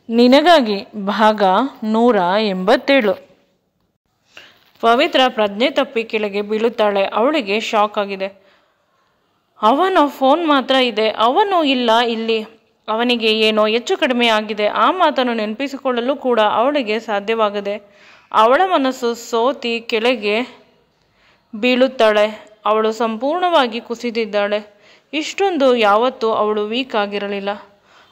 ನಿನಗಾಗಿ ಭಾಗ 187. ಪವಿತ್ರ ಪ್ರಜ್ಞೆ ತಪ್ಪಿ ಕೆಳಗೆ ಬೀಳುತ್ತಾಳೆ. ಅವಳಿಗೆ ಶಾಕ್ ಆಗಿದೆ. ಅವನ ಫೋನ್ ಮಾತ್ರ ಇದೆ, ಅವನು ಇಲ್ಲ ಇಲ್ಲಿ. ಅವನಿಗೆ ಏನೋ ಹೆಚ್ಚು ಕಡಿಮೆ ಆಗಿದೆ. ಆ ಮಾತನ್ನು ನೆನಪಿಸಿಕೊಳ್ಳಲು ಕೂಡ ಅವಳಿಗೆ ಸಾಧ್ಯವಾಗದೆ ಅವಳ ಮನಸ್ಸು ಸೋತಿ ಕೆಳಗೆ ಬೀಳುತ್ತಾಳೆ. ಅವಳು ಸಂಪೂರ್ಣವಾಗಿ ಕುಸಿದಿದ್ದಾಳೆ. ಇಷ್ಟೊಂದು ಯಾವತ್ತೂ ಅವಳು ವೀಕ್ ಆಗಿರಲಿಲ್ಲ.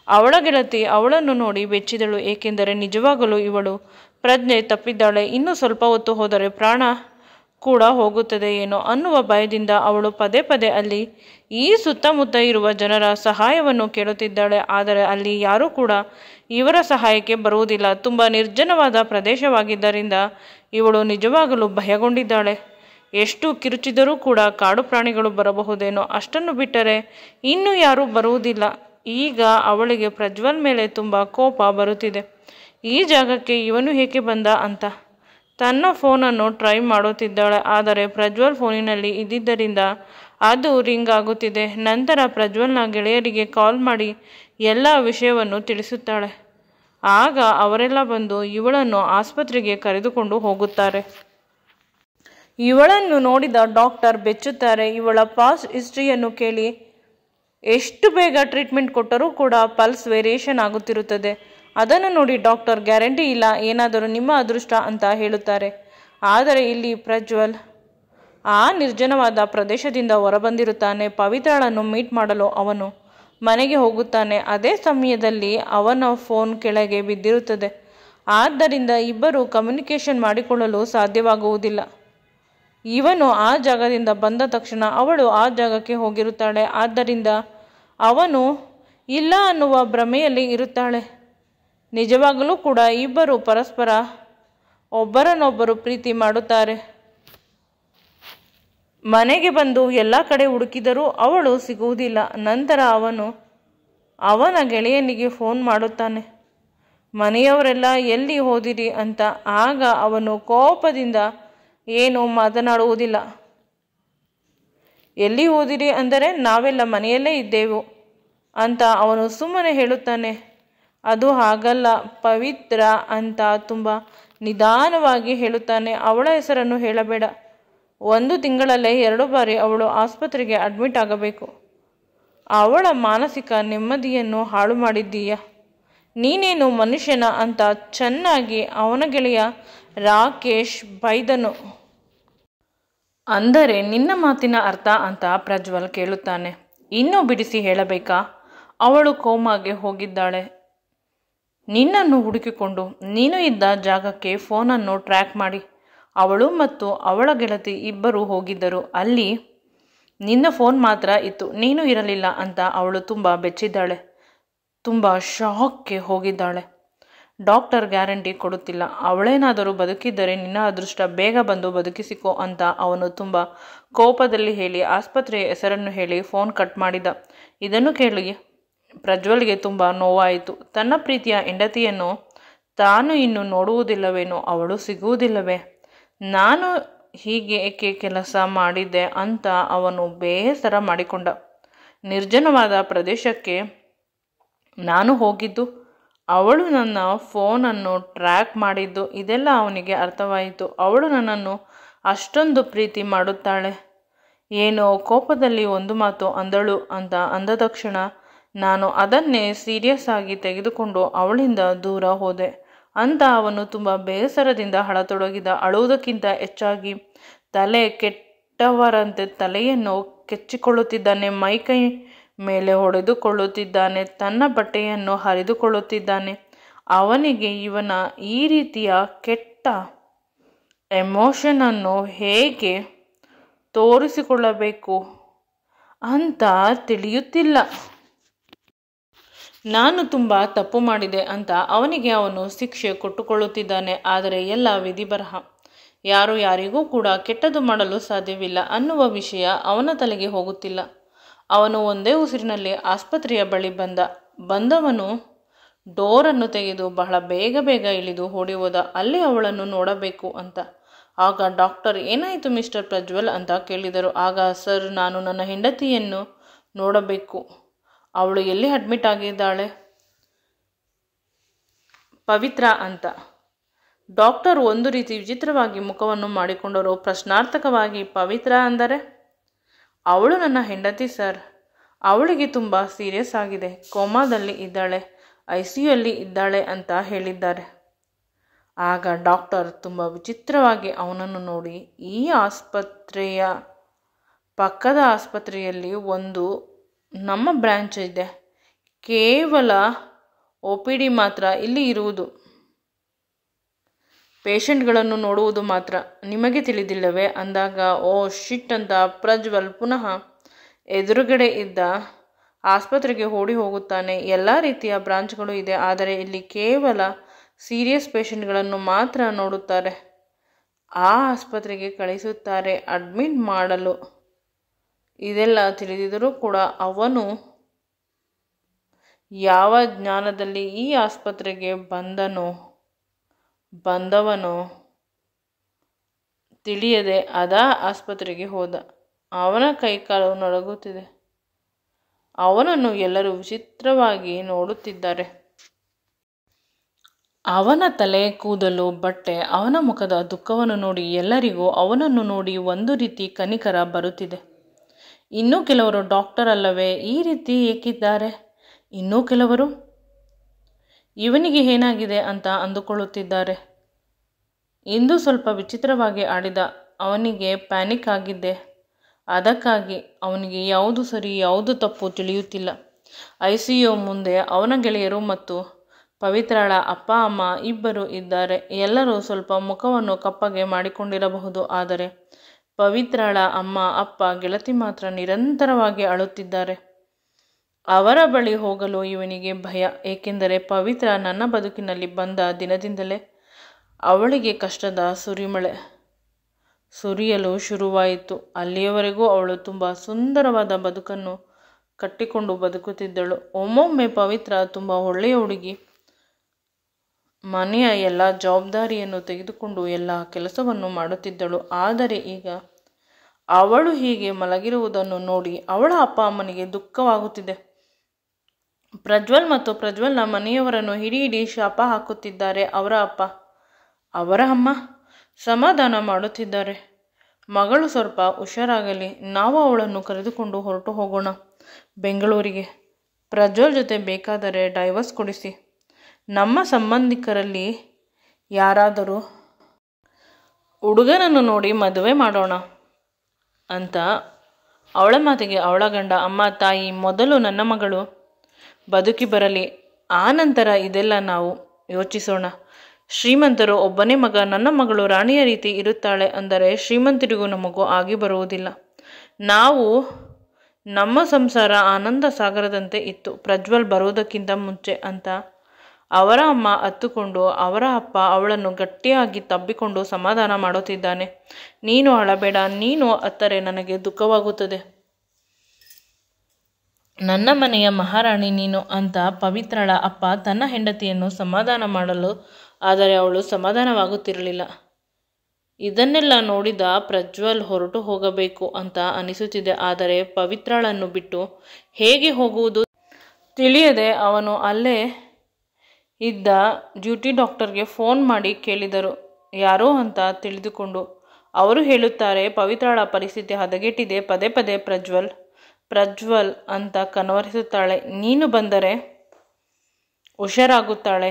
ಅವಳ ಗೆಳತಿ ಅವಳನ್ನು ನೋಡಿ ಬೆಚ್ಚಿದಳು. ಏಕೆಂದರೆ ನಿಜವಾಗಲೂ ಇವಳು ಪ್ರಜ್ಞೆ ತಪ್ಪಿದ್ದಾಳೆ. ಇನ್ನು ಸ್ವಲ್ಪ ಹೊತ್ತು ಹೋದರೆ ಪ್ರಾಣ ಕೂಡ ಹೋಗುತ್ತದೆ ಏನೋ ಅನ್ನುವ ಭಯದಿಂದ ಅವಳು ಪದೇ ಪದೇ ಅಲ್ಲಿ ಈ ಸುತ್ತಮುತ್ತ ಇರುವ ಜನರ ಸಹಾಯವನ್ನು ಕೇಳುತ್ತಿದ್ದಾಳೆ. ಆದರೆ ಅಲ್ಲಿ ಯಾರೂ ಕೂಡ ಇವರ ಸಹಾಯಕ್ಕೆ ಬರುವುದಿಲ್ಲ. ತುಂಬ ನಿರ್ಜನವಾದ ಪ್ರದೇಶವಾಗಿದ್ದರಿಂದ ಇವಳು ನಿಜವಾಗಲೂ ಭಯಗೊಂಡಿದ್ದಾಳೆ. ಎಷ್ಟು ಕಿರುಚಿದರೂ ಕೂಡ ಕಾಡು ಪ್ರಾಣಿಗಳು ಬರಬಹುದೇನೋ, ಅಷ್ಟನ್ನು ಬಿಟ್ಟರೆ ಇನ್ನೂ ಯಾರೂ ಬರುವುದಿಲ್ಲ. ಈಗ ಅವಳಿಗೆ ಪ್ರಜ್ವಲ್ ಮೇಲೆ ತುಂಬ ಕೋಪ ಬರುತ್ತಿದೆ. ಈ ಜಾಗಕ್ಕೆ ಇವನು ಏಕೆ ಬಂದ ಅಂತ ತನ್ನ ಫೋನನ್ನು ಟ್ರೈ ಮಾಡುತ್ತಿದ್ದಾಳೆ. ಆದರೆ ಪ್ರಜ್ವಲ್ ಫೋನಿನಲ್ಲಿ ಇದ್ದಿದ್ದರಿಂದ ಅದು ರಿಂಗ್ ಆಗುತ್ತಿದೆ. ನಂತರ ಪ್ರಜ್ವಲ್ನ ಗೆಳೆಯರಿಗೆ ಕಾಲ್ ಮಾಡಿ ಎಲ್ಲ ವಿಷಯವನ್ನು ತಿಳಿಸುತ್ತಾಳೆ. ಆಗ ಅವರೆಲ್ಲ ಬಂದು ಇವಳನ್ನು ಆಸ್ಪತ್ರೆಗೆ ಕರೆದುಕೊಂಡು ಹೋಗುತ್ತಾರೆ. ಇವಳನ್ನು ನೋಡಿದ ಡಾಕ್ಟರ್ ಬೆಚ್ಚುತ್ತಾರೆ. ಇವಳ ಪಾಸ್ಟ್ ಹಿಸ್ಟ್ರಿಯನ್ನು ಕೇಳಿ ಎಷ್ಟು ಬೇಗ ಟ್ರೀಟ್ಮೆಂಟ್ ಕೊಟ್ಟರೂ ಕೂಡ ಪಲ್ಸ್ ವೇರಿಯೇಷನ್ ಆಗುತ್ತಿರುತ್ತದೆ. ಅದನ್ನು ನೋಡಿ ಡಾಕ್ಟರ್ ಗ್ಯಾರಂಟಿ ಇಲ್ಲ, ಏನಾದರೂ ನಿಮ್ಮ ಅದೃಷ್ಟ ಅಂತ ಹೇಳುತ್ತಾರೆ. ಆದರೆ ಇಲ್ಲಿ ಪ್ರಜ್ವಲ್ ಆ ನಿರ್ಜನವಾದ ಪ್ರದೇಶದಿಂದ ಹೊರಬಂದಿರುತ್ತಾನೆ. ಪವಿತ್ರಳನ್ನು ಮೀಟ್ ಮಾಡಲು ಅವನು ಮನೆಗೆ ಹೋಗುತ್ತಾನೆ. ಅದೇ ಸಮಯದಲ್ಲಿ ಅವನ ಫೋನ್ ಕೆಳಗೆ ಬಿದ್ದಿರುತ್ತದೆ. ಆದ್ದರಿಂದ ಇಬ್ಬರು ಕಮ್ಯುನಿಕೇಷನ್ ಮಾಡಿಕೊಳ್ಳಲು ಸಾಧ್ಯವಾಗುವುದಿಲ್ಲ. ಇವನು ಆ ಜಾಗದಿಂದ ಬಂದ ತಕ್ಷಣ ಅವಳು ಆ ಜಾಗಕ್ಕೆ ಹೋಗಿರುತ್ತಾಳೆ. ಆದ್ದರಿಂದ ಅವನು ಇಲ್ಲ ಅನ್ನುವ ಭ್ರಮೆಯಲ್ಲಿ ಇರುತ್ತಾಳೆ. ನಿಜವಾಗಲೂ ಕೂಡ ಇಬ್ಬರು ಪರಸ್ಪರ ಒಬ್ಬರನ್ನೊಬ್ಬರು ಪ್ರೀತಿ ಮಾಡುತ್ತಾರೆ. ಮನೆಗೆ ಬಂದು ಎಲ್ಲ ಕಡೆ ಹುಡುಕಿದರೂ ಅವಳು ಸಿಗುವುದಿಲ್ಲ. ನಂತರ ಅವನು ಅವನ ಗೆಳೆಯನಿಗೆ ಫೋನ್ ಮಾಡುತ್ತಾನೆ, ಮನೆಯವರೆಲ್ಲ ಎಲ್ಲಿ ಹೋದಿರಿ ಅಂತ. ಆಗ ಅವನು ಕೋಪದಿಂದ ಏನು ಮಾತನಾಡುವುದಿಲ್ಲ. ಎಲ್ಲಿ ಹೋದಿರಿ ಅಂದರೆ ನಾವೆಲ್ಲ ಮನೆಯಲ್ಲೇ ಇದ್ದೆವು ಅಂತ ಅವನು ಸುಮ್ಮನೆ ಹೇಳುತ್ತಾನೆ. ಅದು ಹಾಗಲ್ಲ ಪವಿತ್ರ ಅಂತ ತುಂಬ ನಿಧಾನವಾಗಿ ಹೇಳುತ್ತಾನೆ. ಅವಳ ಹೆಸರನ್ನು ಹೇಳಬೇಡ. 1 ತಿಂಗಳಲ್ಲೇ 2 ಬಾರಿ ಅವಳು ಆಸ್ಪತ್ರೆಗೆ ಅಡ್ಮಿಟ್ ಆಗಬೇಕು. ಅವಳ ಮಾನಸಿಕ ನೆಮ್ಮದಿಯನ್ನು ಹಾಳು ಮಾಡಿದ್ದೀಯ. ನೀನೇನು ಮನುಷ್ಯನ ಅಂತ ಚೆನ್ನಾಗಿ ಅವನ ಗೆಳೆಯ ರಾಕೇಶ್ ಬೈದನು. ಅಂದರೆ ನಿನ್ನ ಮಾತಿನ ಅರ್ಥ ಅಂತ ಪ್ರಜ್ವಲ್ ಕೇಳುತ್ತಾನೆ. ಇನ್ನೂ ಬಿಡಿಸಿ ಹೇಳಬೇಕಾ? ಅವಳು ಕೋಮಾಗೆ ಹೋಗಿದ್ದಾಳೆ. ನಿನ್ನನ್ನು ಹುಡುಕಿಕೊಂಡು ನೀನು ಇದ್ದ ಜಾಗಕ್ಕೆ ಫೋನನ್ನು ಟ್ರ್ಯಾಕ್ ಮಾಡಿ ಅವಳು ಮತ್ತು ಅವಳ ಗೆಳತಿ ಇಬ್ಬರು ಹೋಗಿದ್ದರು. ಅಲ್ಲಿ ನಿನ್ನ ಫೋನ್ ಮಾತ್ರ ಇತ್ತು, ನೀನು ಇರಲಿಲ್ಲ ಅಂತ ಅವಳು ತುಂಬ ಬೆಚ್ಚಿದ್ದಾಳೆ. ತುಂಬ ಶಾಕ್ಗೆ ಹೋಗಿದ್ದಾಳೆ. ಡಾಕ್ಟರ್ ಗ್ಯಾರಂಟಿ ಕೊಡುತ್ತಿಲ್ಲ. ಅವಳೇನಾದರೂ ಬದುಕಿದ್ದರೆ ನಿನ್ನ ಅದೃಷ್ಟ, ಬೇಗ ಬಂದು ಬದುಕಿಸಿಕೊ ಅಂತ ಅವನು ತುಂಬ ಕೋಪದಲ್ಲಿ ಹೇಳಿ ಆಸ್ಪತ್ರೆಯ ಹೆಸರನ್ನು ಹೇಳಿ ಫೋನ್ ಕಟ್ ಮಾಡಿದ. ಇದನ್ನು ಕೇಳಿ ಪ್ರಜ್ವಲ್ಗೆ ತುಂಬ ನೋವಾಯಿತು. ತನ್ನ ಪ್ರೀತಿಯ ಹೆಂಡತಿಯನ್ನು ತಾನು ಇನ್ನು ನೋಡುವುದಿಲ್ಲವೇನೋ, ಅವಳು ಸಿಗುವುದಿಲ್ಲವೇ, ನಾನು ಹೀಗೆ ಏಕೆ ಕೆಲಸ ಮಾಡಿದ್ದೆ ಅಂತ ಅವನು ಬೇಸರ ಮಾಡಿಕೊಂಡ. ನಿರ್ಜನವಾದ ಪ್ರದೇಶಕ್ಕೆ ನಾನು ಹೋಗಿದ್ದು, ಅವಳು ನನ್ನ ಫೋನನ್ನು ಟ್ರ್ಯಾಕ್ ಮಾಡಿದ್ದು, ಇದೆಲ್ಲ ಅವನಿಗೆ ಅರ್ಥವಾಯಿತು. ಅವಳು ನನ್ನನ್ನು ಅಷ್ಟೊಂದು ಪ್ರೀತಿ ಮಾಡುತ್ತಾಳೆ. ಏನೋ ಕೋಪದಲ್ಲಿ ಒಂದು ಮಾತು ಅಂದಳು ಅಂತ ಅಂದ ತಕ್ಷಣ ನಾನು ಅದನ್ನೇ ಸೀರಿಯಸ್ ಆಗಿ ತೆಗೆದುಕೊಂಡು ಅವಳಿಂದ ದೂರ ಹೋದೆ ಅಂತ ಅವನು ತುಂಬ ಬೇಸರದಿಂದ ಅಳತೊಡಗಿದ. ಅಳುವುದಕ್ಕಿಂತ ಹೆಚ್ಚಾಗಿ ತಲೆ ಕೆಟ್ಟವರಂತೆ ತಲೆಯನ್ನು ಕೆಚ್ಚಿಕೊಳ್ಳುತ್ತಿದ್ದಾನೆ. ಮೈಕೈ ಮೇಲೆ ಹೊಡೆದುಕೊಳ್ಳುತ್ತಿದ್ದಾನೆ. ತನ್ನ ಬಟ್ಟೆಯನ್ನು ಹರಿದುಕೊಳ್ಳುತ್ತಿದ್ದಾನೆ. ಅವನಿಗೆ ಇವನ ಈ ರೀತಿಯ ಕೆಟ್ಟ ಎಮೋಷನನ್ನು ಹೇಗೆ ತೋರಿಸಿಕೊಳ್ಳಬೇಕು ಅಂತ ತಿಳಿಯುತ್ತಿಲ್ಲ. ನಾನು ತುಂಬ ತಪ್ಪು ಮಾಡಿದೆ ಅಂತ ಅವನಿಗೆ ಅವನು ಶಿಕ್ಷೆ ಕೊಟ್ಟುಕೊಳ್ಳುತ್ತಿದ್ದಾನೆ. ಆದರೆ ಎಲ್ಲ ವಿಧಿಬರಹ. ಯಾರು ಯಾರಿಗೂ ಕೂಡ ಕೆಟ್ಟದ್ದು ಮಾಡಲು ಸಾಧ್ಯವಿಲ್ಲ ಅನ್ನುವ ವಿಷಯ ಅವನ ತಲೆಗೆ ಹೋಗುತ್ತಿಲ್ಲ. ಅವನು ಒಂದೇ ಉಸಿರಿನಲ್ಲಿ ಆಸ್ಪತ್ರೆಯ ಬಳಿ ಬಂದವನು ಡೋರನ್ನು ತೆಗೆದು ಬಹಳ ಬೇಗ ಇಳಿದು ಓಡಿ ಹೋದ, ಅಲ್ಲಿ ಅವಳನ್ನು ನೋಡಬೇಕು ಅಂತ. ಆಗ ಡಾಕ್ಟರ್, ಏನಾಯಿತು ಮಿಸ್ಟರ್ ಪ್ರಜ್ವಲ್ ಅಂತ ಕೇಳಿದರು. ಆಗ, ಸರ್, ನಾನು ನನ್ನ ಹೆಂಡತಿಯನ್ನು ನೋಡಬೇಕು. ಅವಳು ಎಲ್ಲಿ ಅಡ್ಮಿಟ್ ಆಗಿದ್ದಾಳೆ? ಪವಿತ್ರ ಅಂತ. ಡಾಕ್ಟರ್ ಒಂದು ರೀತಿ ವಿಚಿತ್ರವಾಗಿ ಮುಖವನ್ನು ಮಾಡಿಕೊಂಡರು. ಪ್ರಶ್ನಾರ್ಥಕವಾಗಿ, ಪವಿತ್ರ ಅಂದರೆ? ಅವಳು ನನ್ನ ಹೆಂಡತಿ ಸರ್. ಅವಳಿಗೆ ತುಂಬ ಸೀರಿಯಸ್ ಆಗಿದೆ, ಕೋಮಾದಲ್ಲಿ ಇದ್ದಾಳೆ, ICUಯಲ್ಲಿ ಇದ್ದಾಳೆ ಅಂತ ಹೇಳಿದ್ದಾರೆ. ಆಗ ಡಾಕ್ಟರ್ ತುಂಬ ವಿಚಿತ್ರವಾಗಿ ಅವನನ್ನು ನೋಡಿ, ಈ ಆಸ್ಪತ್ರೆಯ ಪಕ್ಕದ ಆಸ್ಪತ್ರೆಯಲ್ಲಿ ಒಂದು ನಮ್ಮ ಬ್ರಾಂಚ್ ಇದೆ, ಕೇವಲ OPD ಮಾತ್ರ ಇಲ್ಲಿ ಇರುವುದು, ಪೇಷಂಟ್ಗಳನ್ನು ನೋಡುವುದು ಮಾತ್ರ, ನಿಮಗೆ ತಿಳಿದಿಲ್ಲವೇ ಅಂದಾಗ, ಓ ಶಿಟ್ ಅಂತ ಪ್ರಜ್ವಲ್ ಪುನಃ ಎದುರುಗಡೆ ಇದ್ದ ಆಸ್ಪತ್ರೆಗೆ ಓಡಿ ಹೋಗುತ್ತಾನೆ. ಎಲ್ಲ ರೀತಿಯ ಬ್ರಾಂಚ್ಗಳು ಇದೆ, ಆದರೆ ಇಲ್ಲಿ ಕೇವಲ ಸೀರಿಯಸ್ ಪೇಷಂಟ್ಗಳನ್ನು ಮಾತ್ರ ನೋಡುತ್ತಾರೆ. ಆ ಆಸ್ಪತ್ರೆಗೆ ಕಳಿಸುತ್ತಾರೆ ಅಡ್ಮಿಟ್ ಮಾಡಲು. ಇದೆಲ್ಲ ತಿಳಿದಿದ್ದರೂ ಕೂಡ ಅವನು ಯಾವ ಜ್ಞಾನದಲ್ಲಿ ಈ ಆಸ್ಪತ್ರೆಗೆ ಬಂದವನೋ ತಿಳಿಯದೆ ಅದಾ ಆಸ್ಪತ್ರೆಗೆ ಹೋದ. ಅವನ ಕೈಕಾಲು ನಡುಗುತ್ತಿದೆ. ಅವನನ್ನು ಎಲ್ಲರೂ ವಿಚಿತ್ರವಾಗಿ ನೋಡುತ್ತಿದ್ದಾರೆ. ಅವನ ತಲೆ ಕೂದಲು, ಬಟ್ಟೆ, ಅವನ ಮುಖದ ದುಃಖವನ್ನು ನೋಡಿ ಎಲ್ಲರಿಗೂ ಅವನನ್ನು ನೋಡಿ ಒಂದು ರೀತಿ ಕನಿಕರ ಬರುತ್ತಿದೆ. ಇನ್ನೂ ಕೆಲವರು ಡಾಕ್ಟರ್ ಅಲ್ಲವೇ, ಈ ರೀತಿ ಏಕಿದ್ದಾರೆ? ಇನ್ನೂ ಕೆಲವರು ಇವನಿಗೆ ಏನಾಗಿದೆ ಅಂತ ಅಂದುಕೊಳ್ಳುತ್ತಿದ್ದಾರೆ. ಇಂದು ಸ್ವಲ್ಪ ವಿಚಿತ್ರವಾಗಿ ಆಡಿದ, ಅವನಿಗೆ ಪ್ಯಾನಿಕ್ ಆಗಿದ್ದೆ, ಅದಕ್ಕಾಗಿ ಅವನಿಗೆ ಯಾವುದು ಸರಿ ಯಾವುದು ತಪ್ಪು ತಿಳಿಯುತ್ತಿಲ್ಲ. ICU ಮುಂದೆ ಅವನ ಗೆಳೆಯರು ಮತ್ತು ಪವಿತ್ರಳ ಅಪ್ಪ ಅಮ್ಮ ಇಬ್ಬರು ಇದ್ದಾರೆ. ಎಲ್ಲರೂ ಸ್ವಲ್ಪ ಮುಖವನ್ನು ಕಪ್ಪಗೆ ಮಾಡಿಕೊಂಡಿರಬಹುದು, ಆದರೆ ಪವಿತ್ರಳ ಅಮ್ಮ ಅಪ್ಪ ಗೆಳತಿ ಮಾತ್ರ ನಿರಂತರವಾಗಿ ಅಳುತ್ತಿದ್ದಾರೆ. ಅವರ ಬಳಿ ಹೋಗಲು ಇವನಿಗೆ ಭಯ, ಏಕೆಂದರೆ ಪವಿತ್ರ ನನ್ನ ಬದುಕಿನಲ್ಲಿ ಬಂದ ದಿನದಿಂದಲೇ ಅವಳಿಗೆ ಕಷ್ಟದ ಸುರಿಮಳೆ ಸುರಿಯಲು ಶುರುವಾಯಿತು. ಅಲ್ಲಿಯವರೆಗೂ ಅವಳು ತುಂಬ ಸುಂದರವಾದ ಬದುಕನ್ನು ಕಟ್ಟಿಕೊಂಡು ಬದುಕುತ್ತಿದ್ದಳು. ಒಮ್ಮೊಮ್ಮೆ ಪವಿತ್ರ ತುಂಬ ಒಳ್ಳೆಯ ಹುಡುಗಿ, ಮನೆಯ ಎಲ್ಲ ಜವಾಬ್ದಾರಿಯನ್ನು ತೆಗೆದುಕೊಂಡು ಎಲ್ಲ ಕೆಲಸವನ್ನು ಮಾಡುತ್ತಿದ್ದಳು. ಆದರೆ ಈಗ ಅವಳು ಹೀಗೆ ಮಲಗಿರುವುದನ್ನು ನೋಡಿ ಅವಳ ಅಪ್ಪ ಅಮ್ಮನಿಗೆ ದುಃಖವಾಗುತ್ತಿದೆ. ಪ್ರಜ್ವಲ್ ಮತ್ತು ಪ್ರಜ್ವಲ್ನ ಮನೆಯವರನ್ನು ಹಿಡಿ ಶಾಪ ಹಾಕುತ್ತಿದ್ದಾರೆ. ಅವರ ಅಪ್ಪ ಅವರ ಅಮ್ಮ ಸಮಾಧಾನ ಮಾಡುತ್ತಿದ್ದಾರೆ. ಮಗಳು ಸ್ವಲ್ಪ ಹುಷಾರಾಗಲಿ, ನಾವು ಅವಳನ್ನು ಕರೆದುಕೊಂಡು ಹೊರಟು ಹೋಗೋಣ ಬೆಂಗಳೂರಿಗೆ. ಪ್ರಜ್ವಲ್ ಜೊತೆ ಬೇಕಾದರೆ ಡೈವರ್ಸ್ ಕೊಡಿಸಿ, ನಮ್ಮ ಸಂಬಂಧಿಕರಲ್ಲಿ ಯಾರಾದರೂ ಹುಡುಗನನ್ನು ನೋಡಿ ಮದುವೆ ಮಾಡೋಣ ಅಂತ. ಅವಳ ಮಾತಿಗೆ ಅವಳ ಗಂಡ, ಅಮ್ಮ ತಾಯಿ, ಮೊದಲು ನನ್ನ ಮಗಳು ಬದುಕಿ ಬರಲಿ, ಆ ನಂತರ ಇದೆಲ್ಲ ನಾವು ಯೋಚಿಸೋಣ. ಶ್ರೀಮಂತರು ಒಬ್ಬನೇ ಮಗ, ನನ್ನ ಮಗಳು ರಾಣಿಯ ರೀತಿ ಇರುತ್ತಾಳೆ ಅಂದರೆ ಶ್ರೀಮಂತರಿಗೂ ನಮಗೂ ಆಗಿ ಬರುವುದಿಲ್ಲ. ನಮ್ಮ ಸಂಸಾರ ಆನಂದ ಸಾಗರದಂತೆ ಇತ್ತು ಪ್ರಜ್ವಲ್ ಬರುವುದಕ್ಕಿಂತ ಮುಂಚೆ ಅಂತ ಅವರ ಅಮ್ಮ ಹತ್ತುಕೊಂಡು ಅವರ ಅಪ್ಪ ಅವಳನ್ನು ಗಟ್ಟಿಯಾಗಿ ತಬ್ಬಿಕೊಂಡು ಸಮಾಧಾನ ಮಾಡುತ್ತಿದ್ದಾನೆ. ನೀನು ಅಳಬೇಡ, ನೀನು ಅತ್ತರೆ ನನಗೆ ದುಃಖವಾಗುತ್ತದೆ, ನನ್ನ ಮನೆಯ ಮಹಾರಾಣಿ ನೀನು ಅಂತ ಪವಿತ್ರಳ ಅಪ್ಪ ತನ್ನ ಹೆಂಡತಿಯನ್ನು ಸಮಾಧಾನ ಮಾಡಲು, ಆದರೆ ಅವಳು ಸಮಾಧಾನವಾಗುತ್ತಿರಲಿಲ್ಲ. ಇದನ್ನೆಲ್ಲ ನೋಡಿದ ಪ್ರಜ್ವಲ್ ಹೊರಟು ಹೋಗಬೇಕು ಅಂತ ಅನಿಸುತ್ತಿದೆ. ಆದರೆ ಪವಿತ್ರಳನ್ನು ಬಿಟ್ಟು ಹೇಗೆ ಹೋಗುವುದು ತಿಳಿಯದೆ ಅವನು ಅಲ್ಲೇ ಇದ್ದ ಡ್ಯೂಟಿ ಡಾಕ್ಟರ್ಗೆ ಫೋನ್ ಮಾಡಿ ಕೇಳಿದರು, ಯಾರು ಅಂತ ತಿಳಿದುಕೊಂಡು. ಅವರು ಹೇಳುತ್ತಾರೆ, ಪವಿತ್ರಳ ಪರಿಸ್ಥಿತಿ ಹದಗೆಟ್ಟಿದೆ, ಪದೇ ಪದೇ ಪ್ರಜ್ವಲ್ ಅಂತ ಕನವರಿಸುತ್ತಾಳೆ, ನೀನು ಬಂದರೆ ಹುಷಾರಾಗುತ್ತಾಳೆ.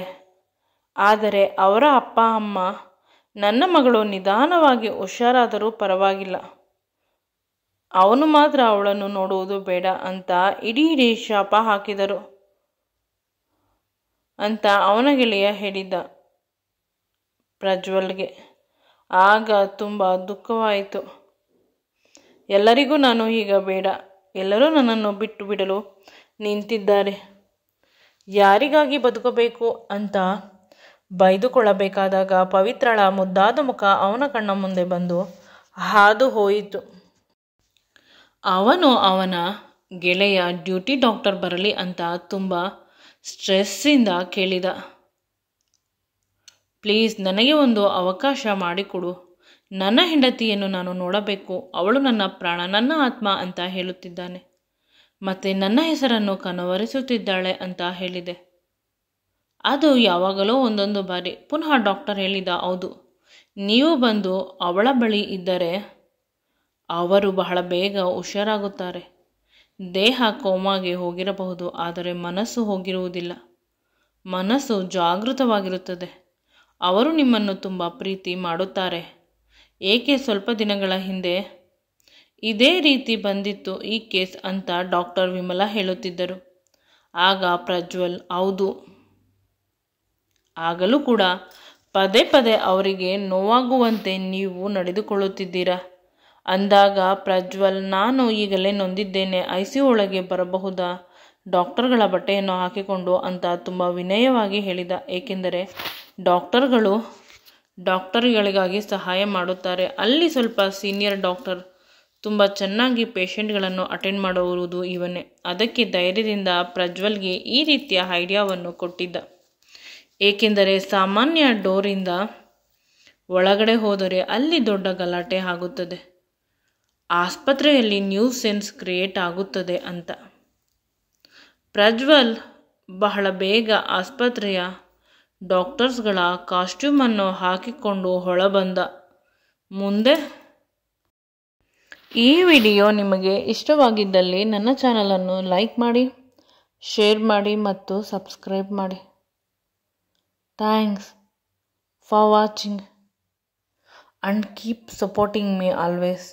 ಆದರೆ ಅವರ ಅಪ್ಪ ಅಮ್ಮ, ನನ್ನ ಮಗಳು ನಿಧಾನವಾಗಿ ಹುಷಾರಾದರೂ ಪರವಾಗಿಲ್ಲ, ಅವನು ಮಾತ್ರ ಅವಳನ್ನು ನೋಡುವುದು ಬೇಡ ಅಂತ ಇಡೀ ಶಾಪ ಹಾಕಿದರು ಅಂತ ಅವನ ಗೆಳೆಯ ಹೇಳಿದ್ದ ಪ್ರಜ್ವಲ್ಗೆ. ಆಗ ತುಂಬ ದುಃಖವಾಯಿತು. ಎಲ್ಲರಿಗೂ ನಾನು ಈಗ ಬೇಡ, ಎಲ್ಲರೂ ನನ್ನನ್ನು ಬಿಟ್ಟು ಬಿಡಲು ನಿಂತಿದ್ದಾರೆ. ಯಾರಿಗಾಗಿ ಬದುಕಬೇಕು ಅಂತ ಬೈದುಕೊಳ್ಳಬೇಕಾದಾಗ ಪವಿತ್ರಳ ಮುದ್ದಾದ ಮುಖ ಅವನ ಕಣ್ಣ ಮುಂದೆ ಬಂದು ಹಾದು ಹೋಯಿತು. ಅವನು ಅವನ ಗೆಳೆಯ ಡ್ಯೂಟಿ ಡಾಕ್ಟರ್ ಬರಲಿ ಅಂತ ತುಂಬ ಸ್ಟ್ರೆಸ್ಸಿಂದ ಕೇಳಿದ, ಪ್ಲೀಸ್ ನನಗೆ ಒಂದು ಅವಕಾಶ ಮಾಡಿಕೊಡು, ನನ್ನ ಹೆಂಡತಿಯನ್ನು ನಾನು ನೋಡಬೇಕು, ಅವಳು ನನ್ನ ಪ್ರಾಣ, ನನ್ನ ಆತ್ಮ ಅಂತ ಹೇಳುತ್ತಿದ್ದಾನೆ. ಮತ್ತೆ ನನ್ನ ಹೆಸರನ್ನು ಕನವರಿಸುತ್ತಿದ್ದಾಳೆ ಅಂತ ಹೇಳಿದೆ. ಅದು ಯಾವಾಗಲೋ ಒಂದೊಂದು ಬಾರಿ. ಪುನಃ ಡಾಕ್ಟರ್ ಹೇಳಿದ, ಹೌದು, ನೀವು ಬಂದು ಅವಳ ಬಳಿ ಇದ್ದರೆ ಅವರು ಬಹಳ ಬೇಗ ಹುಷಾರಾಗುತ್ತಾರೆ. ದೇಹ ಕೋಮಾಗೆ ಹೋಗಿರಬಹುದು, ಆದರೆ ಮನಸ್ಸು ಹೋಗಿರುವುದಿಲ್ಲ. ಮನಸ್ಸು ಜಾಗೃತವಾಗಿರುತ್ತದೆ. ಅವರು ನಿಮ್ಮನ್ನು ತುಂಬ ಪ್ರೀತಿ ಮಾಡುತ್ತಾರೆ. ಏಕೆ ಸ್ವಲ್ಪ ದಿನಗಳ ಹಿಂದೆ ಇದೇ ರೀತಿ ಬಂದಿತ್ತು ಈ ಕೇಸ್ ಅಂತ ಡಾಕ್ಟರ್ ವಿಮಲಾ ಹೇಳುತ್ತಿದ್ದರು. ಆಗ ಪ್ರಜ್ವಲ್, ಹೌದು, ಆಗಲೂ ಕೂಡ ಪದೇ ಪದೇ ಅವರಿಗೆ ನೋವಾಗುವಂತೆ ನೀವು ನಡೆದುಕೊಳ್ಳುತ್ತಿದ್ದೀರಾ ಅಂದಾಗ ಪ್ರಜ್ವಲ್, ನಾನು ಈಗಲೇ ನೊಂದಿದ್ದೇನೆ, ICU ಒಳಗೆ ಬರಬಹುದಾ, ಡಾಕ್ಟರ್ಗಳ ಬಟ್ಟೆಯನ್ನು ಹಾಕಿಕೊಂಡು ಅಂತ ತುಂಬ ವಿನಯವಾಗಿ ಹೇಳಿದ. ಏಕೆಂದರೆ ಡಾಕ್ಟರ್ಗಳಿಗಾಗಿ ಸಹಾಯ ಮಾಡುತ್ತಾರೆ. ಅಲ್ಲಿ ಸ್ವಲ್ಪ ಸೀನಿಯರ್ ಡಾಕ್ಟರ್, ತುಂಬ ಚೆನ್ನಾಗಿ ಪೇಷಂಟ್ಗಳನ್ನು ಅಟೆಂಡ್ ಮಾಡುವುದು ಇವನೇ. ಅದಕ್ಕೆ ಧೈರ್ಯದಿಂದ ಪ್ರಜ್ವಲ್ಗೆ ಈ ರೀತಿಯ ಐಡಿಯಾವನ್ನು ಕೊಟ್ಟಿದ್ದ. ಏಕೆಂದರೆ ಸಾಮಾನ್ಯ ಡೋರಿಂದ ಒಳಗಡೆ ಹೋದರೆ ಅಲ್ಲಿ ದೊಡ್ಡ ಗಲಾಟೆ ಆಗುತ್ತದೆ, ಆಸ್ಪತ್ರೆಯಲ್ಲಿ ನ್ಯೂಸೆನ್ಸ್ ಕ್ರಿಯೇಟ್ ಆಗುತ್ತದೆ ಅಂತ. ಪ್ರಜ್ವಲ್ ಬಹಳ ಬೇಗ ಆಸ್ಪತ್ರೆಯ ಡಾಕ್ಟರ್ಸ್ಗಳ ಕಾಸ್ಟ್ಯೂಮನ್ನು ಹಾಕಿಕೊಂಡು ಹೊರಬಂದ. ಮುಂದೆ ಈ ವಿಡಿಯೋ ನಿಮಗೆ ಇಷ್ಟವಾಗಿದ್ದಲ್ಲಿ ನನ್ನ ಚಾನಲನ್ನು ಲೈಕ್ ಮಾಡಿ, ಶೇರ್ ಮಾಡಿ ಮತ್ತು ಸಬ್ಸ್ಕ್ರೈಬ್ ಮಾಡಿ. Thanks for watching and keep supporting me always.